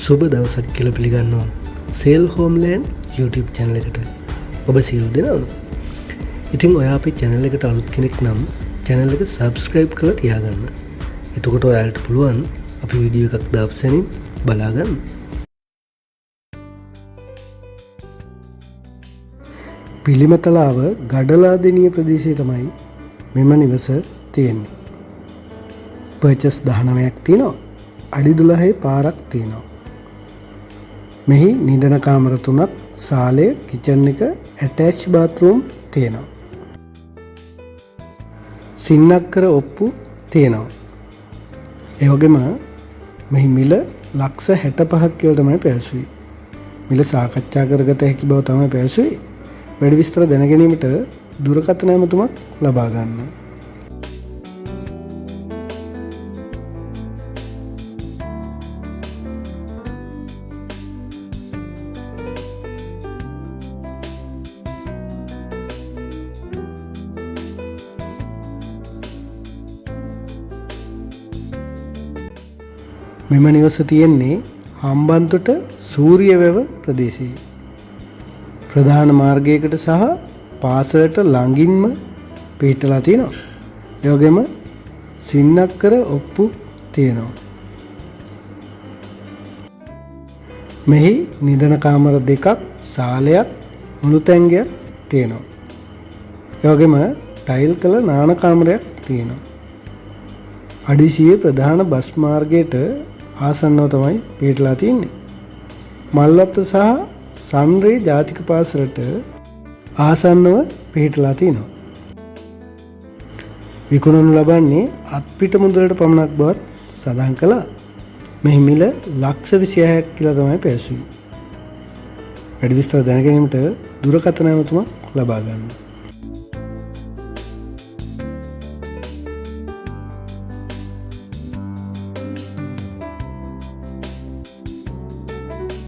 සුබ දවසක් කියලා පිළිගන්නවා සේල් හෝම්ලෑන්ඩ් YouTube channel එකට ඔබ සියලු දෙනාම. ඉතින් ඔයා අපේ channel එකට අලුත් කෙනෙක් නම් channel එක subscribe කරලා තියාගන්න. එතකොට ඔයාලට පුළුවන් අපි වීඩියෝ එකක් දාපු සැනින් බලා ගන්න. පිළිමතලාව ගඩලාදෙණිය ප්‍රදේශයේ තමයි මෙම නිවස තියෙන්නේ. පර්චස් 19ක් තියෙනවා. අඩි 12 පාරක් තියෙනවා. මෙහි නිදන කාමර 3ක්, සාලය, කිචන් එක, ඇටැච් බාත්රූම් තියෙනවා. සින්නක්කර ඔප්පු තියෙනවා. ඒ වගේම මෙහි මිල ලක්ෂ 65ක් කියලා තමයි පැවසුවේ. මිල සාකච්ඡා කරගත හැකි බව තමයි පැවසුවේ. වැඩි විස්තර දැන ගැනීමට දුරකථන ඇමතුමක් ලබා ගන්න. මෙම නිවස තියෙන්නේ හම්බන්තොට සූරියවැව ප්‍රදේශයේ. ප්‍රධාන මාර්ගයකට සහ පාසලට ළඟින්ම පිහිටලා තියෙනවා. ඒ වගේම සින්නක්කර ඔප්පු තියෙනවා. මෙහි නිදන කාමර 2ක්, සාලයක්, මුළුතැන්ගයක් තියෙනවා. ඒ වගේම ටයිල් කළ නාන කාමරයක් තියෙනවා. අඩිසිය ප්‍රධාන බස් මාර්ගයට ආසන්නව තමයි පිහිටලා තියෙන්නේ. මල්වත්ත සහ සන්රේ ජාතික පාසලට ආසන්නව පිහිටලා තියෙනවා. විකුණනු ලබන්නේ අත්පිට මුදලට පමණක් බවත් සඳහන් කළා. මෙහි මිල ලක්ෂ 26ක් කියලා තමයි පැවසුවේ. වැඩි විස්තර දැන ගැනීමට දුරකථන ඇමතුමක් ලබා ගන්න.